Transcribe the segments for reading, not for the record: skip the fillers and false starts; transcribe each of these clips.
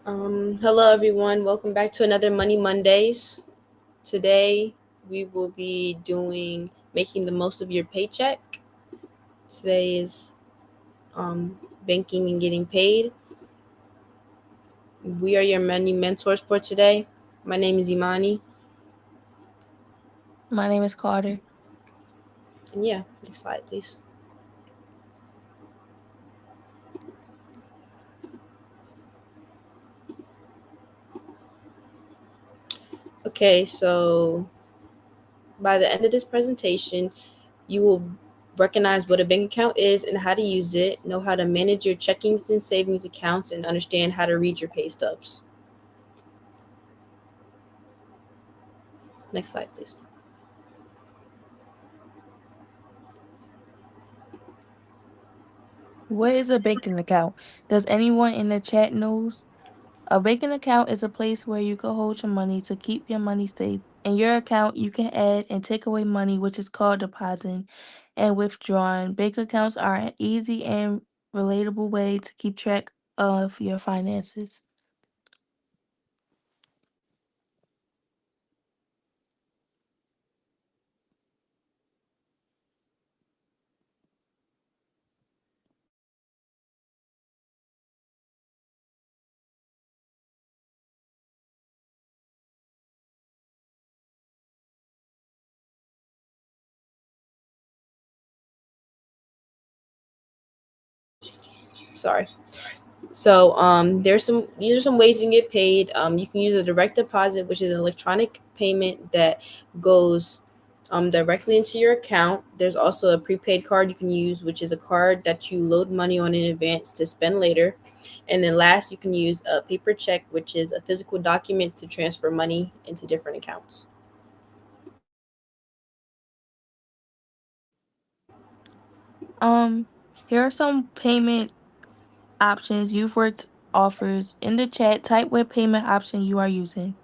Hello everyone. Welcome back to another Money Mondays. Today we will be doing making the most of your paycheck. Today is banking and getting paid. We are your money mentors for today. My name is Imani, My name is Carter. and yeah, next slide, please. Okay, so by the end of this presentation, you will recognize what a bank account is and how to use it, know how to manage your checkings and savings accounts, and understand how to read your pay stubs. Next slide, please. What is a banking account? Does anyone in the chat knows? A banking account is a place where you can hold your money to keep your money safe. In your account, you can add and take away money, which is called depositing and withdrawing. Bank accounts are an easy and relatable way to keep track of your finances. Sorry. So there's some these are some ways you can get paid. You can use a direct deposit, which is an electronic payment that goes directly into your account. There's also a prepaid card you can use, which is a card that you load money on in advance to spend later. And then last, you can use a paper check, which is a physical document to transfer money into different accounts. Um, Here are some payment options You'veWorks offers. In the chat, type what payment option you are using.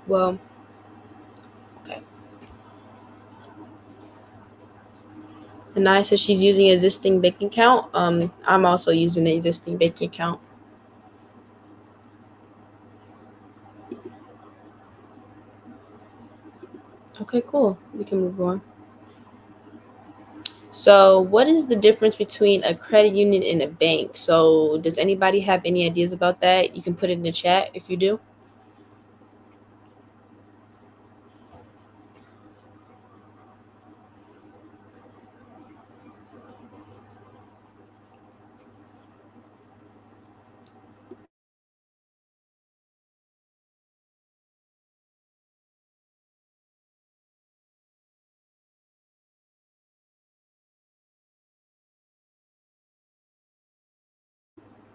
Well, okay. Anaya says she's using an existing bank account. I'm also using the existing bank account. Okay, cool. We can move on. So, what is the difference between a credit union and a bank? So, does anybody have any ideas about that? You can put it in the chat if you do.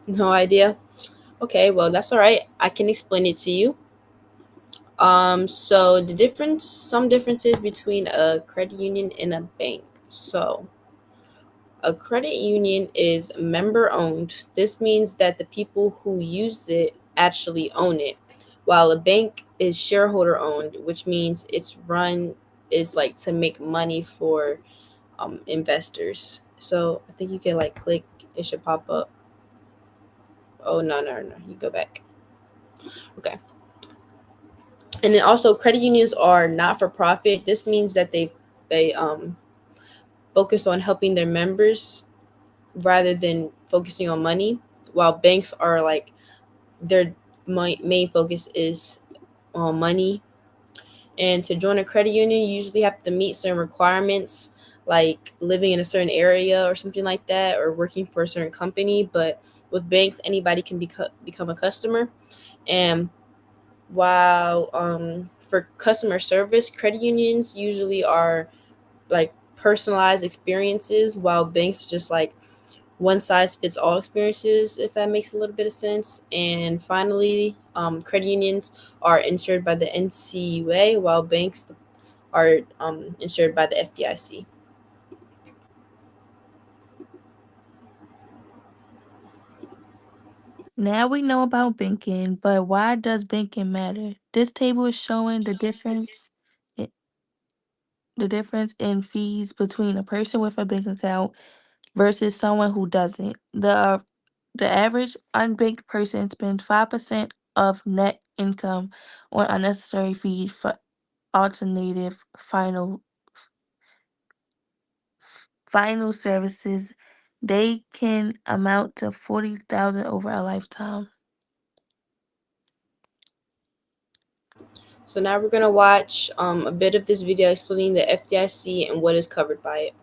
No idea. Okay, well, that's all right. I can explain it to you. So some differences between a credit union and a bank. So, a credit union is member owned. This means that the people who use it actually own it, while a bank is shareholder owned, which means its run is like to make money for investors. So I think you can like click, it should pop up. Oh, no, you go back. Okay. And then also credit unions are not for profit. This means that they focus on helping their members rather than focusing on money, while banks are like their main focus is on money. And to join a credit union, you usually have to meet certain requirements, like living in a certain area or something like that, or working for a certain company. But with banks, anybody can become a customer. And while for customer service, credit unions usually are like personalized experiences, while banks just like one size fits all experiences, if that makes a little bit of sense. And finally, credit unions are insured by the NCUA, while banks are insured by the FDIC. Now we know about banking, but why does banking matter? This table is showing i- the difference in fees between a person with a bank account versus someone who doesn't. The average unbanked person spends 5% of net income on unnecessary fees for alternative final services. They can amount to 40,000 over a lifetime. So now we're going to watch a bit of this video explaining the FDIC and what is covered by it.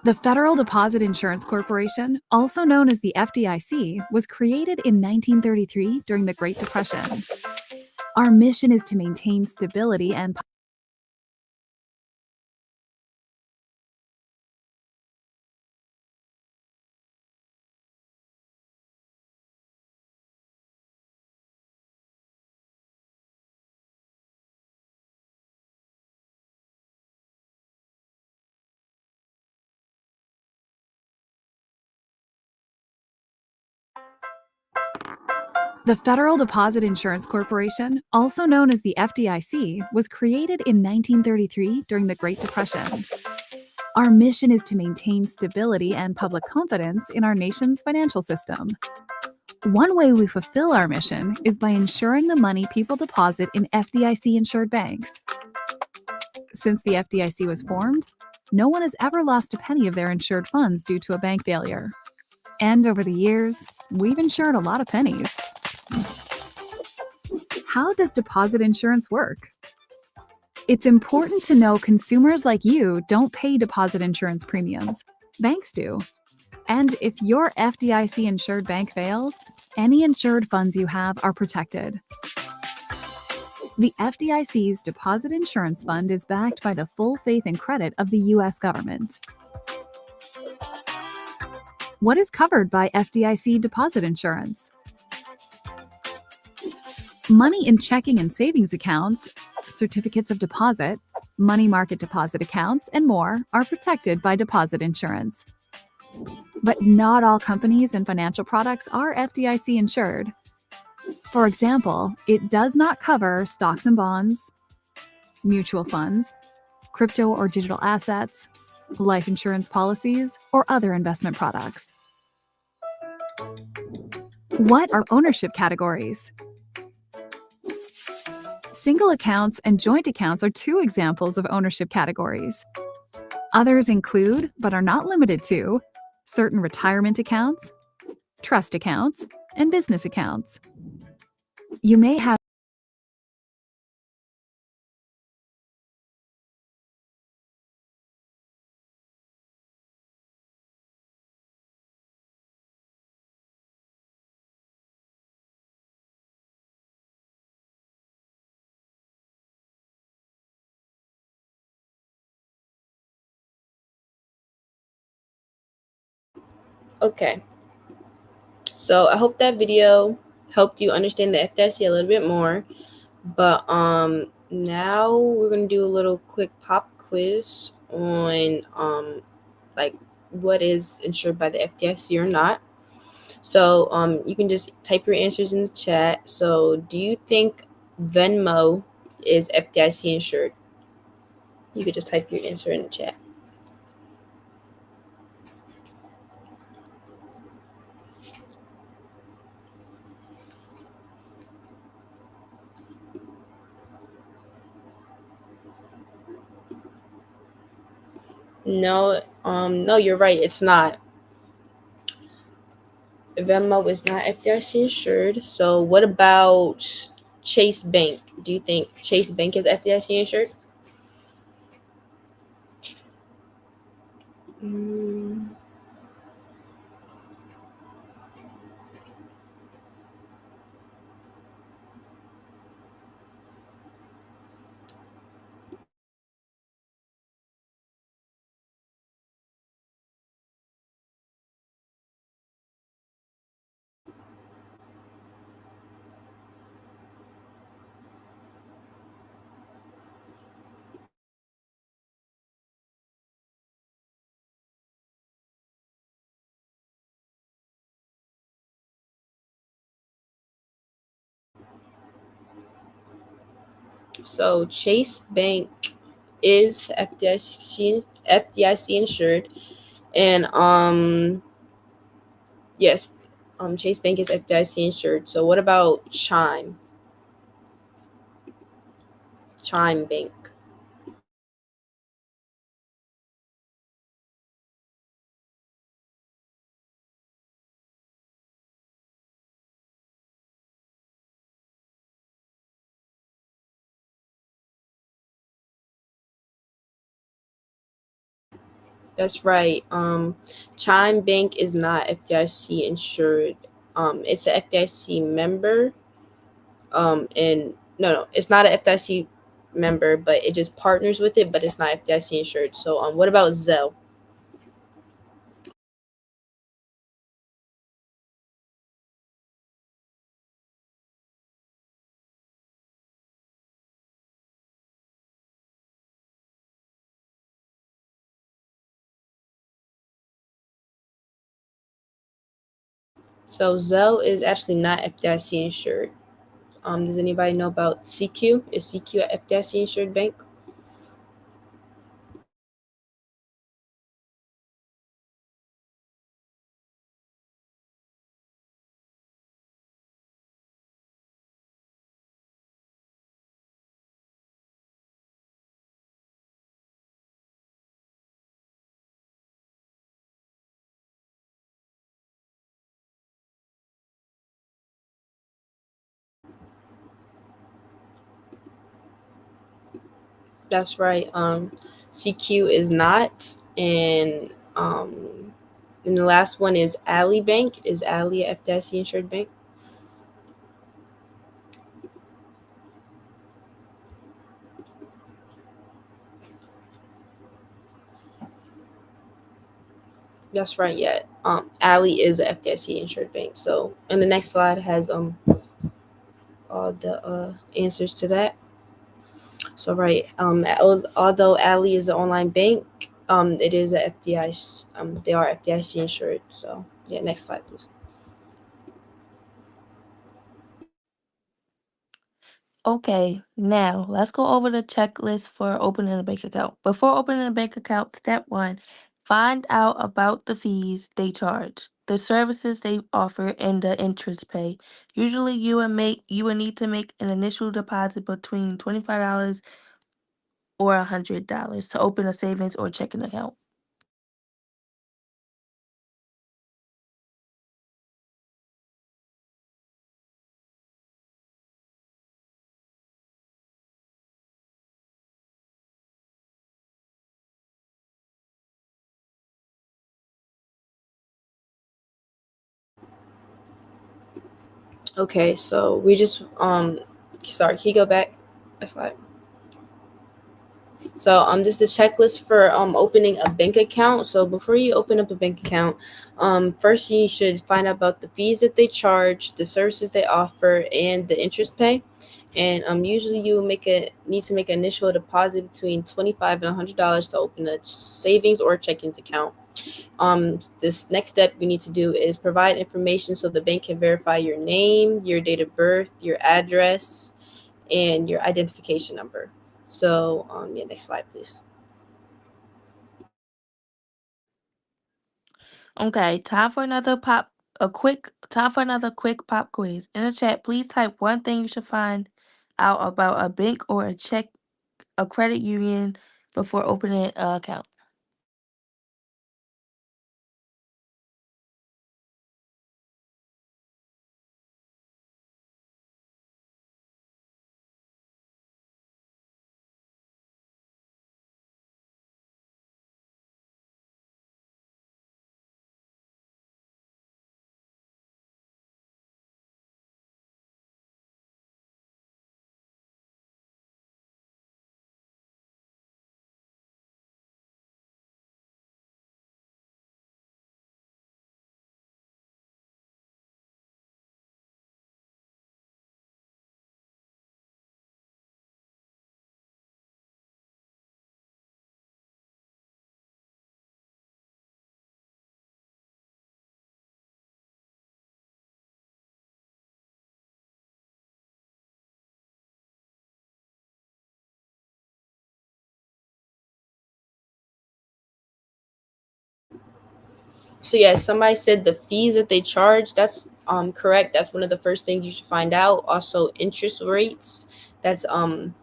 The Federal Deposit Insurance Corporation, also known as the FDIC, was created in 1933 during the Great Depression. Our mission is to maintain stability and The Federal Deposit Insurance Corporation, also known as the FDIC, was created in 1933 during the Great Depression. Our mission is to maintain stability and public confidence in our nation's financial system. One way we fulfill our mission is by ensuring the money people deposit in FDIC-insured banks. Since the FDIC was formed, no one has ever lost a penny of their insured funds due to a bank failure. And over the years, we've insured a lot of pennies. How does deposit insurance work? It's important to know consumers like you don't pay deposit insurance premiums. Banks do. And if your FDIC-insured bank fails, any insured funds you have are protected. The FDIC's Deposit Insurance Fund is backed by the full faith and credit of the U.S. government. What is covered by FDIC deposit insurance? Money in checking and savings accounts, certificates of deposit, money market deposit accounts, and more are protected by deposit insurance. But not all companies and financial products are FDIC insured. For example, it does not cover stocks and bonds, mutual funds, crypto or digital assets, life insurance policies, or other investment products. What are ownership categories? Single accounts and joint accounts are two examples of ownership categories. Others include, but are not limited to, certain retirement accounts, trust accounts, and business accounts. You may have Okay, so I hope that video helped you understand the FDIC a little bit more. But now we're gonna do a little quick pop quiz on like what is insured by the FDIC or not. So you can just type your answers in the chat. So do you think Venmo is FDIC insured? You could just type your answer in the chat. No, you're right. It's not. Venmo is not FDIC insured. So what about Chase Bank? Do you think Chase Bank is FDIC insured? Mm, so Chase Bank is FDIC insured, and yes, Chase Bank is FDIC insured. So what about Chime Bank? That's right. Chime Bank is not FDIC insured. It's a FDIC member. And no, it's not a FDIC member, but it just partners with it, but it's not FDIC insured. So, what about Zelle? So, Zelle is actually not FDIC insured. Does anybody know about CQ? Is CQ a FDIC insured bank? That's right. CQ is not, and the last one is Ali Bank. Is Ali a FDIC insured bank? That's right. Yeah. Ali is a FDIC insured bank. So, and the next slide has all the answers to that. So right, although Ali is an online bank, it is a FDIC. They are FDIC insured. So yeah, next slide, please. Okay, now let's go over the checklist for opening a bank account. Before opening a bank account, step one, find out about the fees they charge, the services they offer, and the interest pay. Usually you will need to make an initial deposit between $25 or $100 to open a savings or checking account. Okay, so we just sorry, can you go back a slide? So just the checklist for opening a bank account. So before you open up a bank account, first you should find out about the fees that they charge, the services they offer, and the interest pay. And usually you need to make an initial deposit between $25 and $100 to open a savings or checking account. This next step you need to do is provide information so the bank can verify your name, your date of birth, your address, and your identification number. So, yeah, next slide, please. Okay, time for another quick pop quiz. In the chat, please type one thing you should find out about a bank or a credit union before opening an account. So yeah, somebody said the fees that they charge. That's correct. That's one of the first things you should find out. Also, interest rates. That's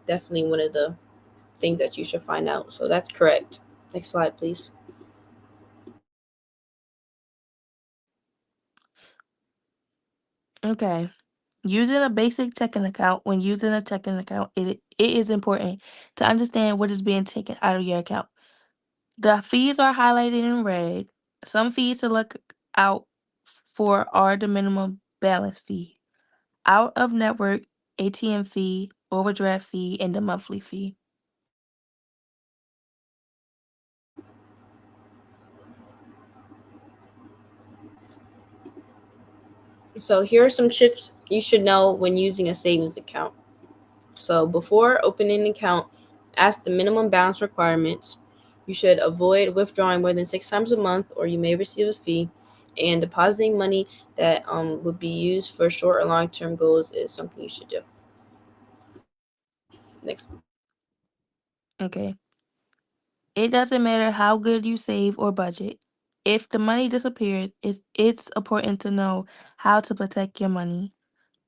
definitely one of the things that you should find out. So that's correct. Next slide, please. Okay. Using a basic checking account. When using a checking account, it is important to understand what is being taken out of your account. The fees are highlighted in red. Some fees to look out for are the minimum balance fee, out of network ATM fee, overdraft fee, and the monthly fee. So here are some tips you should know when using a savings account. So before opening an account, ask the minimum balance requirements. You should avoid withdrawing more than 6 times a month, or you may receive a fee. And depositing money that would be used for short or long term goals is something you should do. Next. Okay. It doesn't matter how good you save or budget. If the money disappears, it's important to know how to protect your money.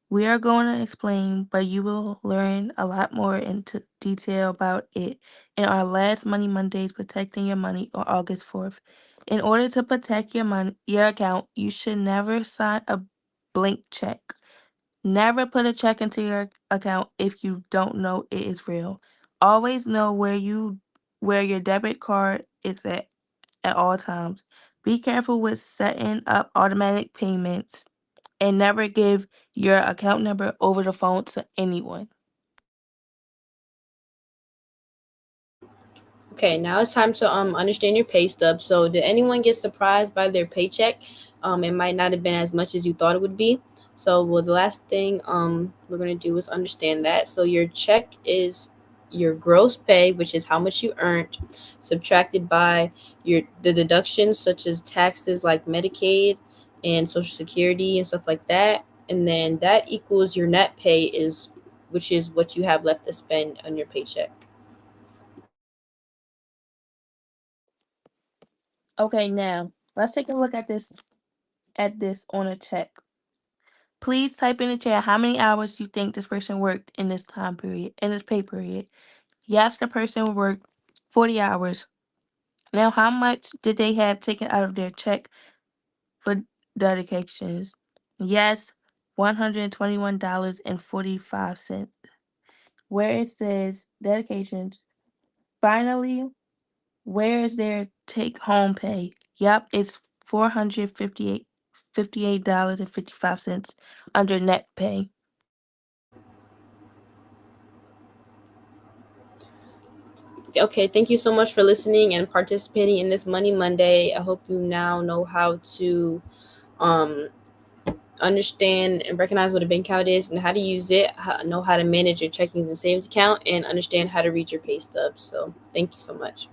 We are going to explain, but you will learn a lot more into detail about it in our last Money Mondays Protecting Your Money on August 4th. In order to protect your account, you should never sign a blank check. Never put a check into your account if you don't know it is real. Always know where your debit card is at all times. Be careful with setting up automatic payments and never give your account number over the phone to anyone. Okay, now it's time to understand your pay stub. So did anyone get surprised by their paycheck? It might not have been as much as you thought it would be. So well, the last thing we're gonna do is understand that. So your check is your gross pay, which is how much you earned, subtracted by the deductions such as taxes like Medicaid and Social Security and stuff like that, and then that equals your net pay is, which is what you have left to spend on your paycheck. Okay, now let's take a look at this on a check. Please type in the chat how many hours you think this person worked in this time period, in this pay period. Yes, the person worked 40 hours. Now, how much did they have taken out of their check for dedications? Yes, $121.45. Where it says dedications, finally, where is their take home pay? Yep, it's $458.55 under net pay. Okay, thank you so much for listening and participating in this Money Monday. I hope you now know how to um, understand and recognize what a bank account is and how to use it, know how to manage your checkings and savings account, and understand how to read your pay stubs. So, thank you so much.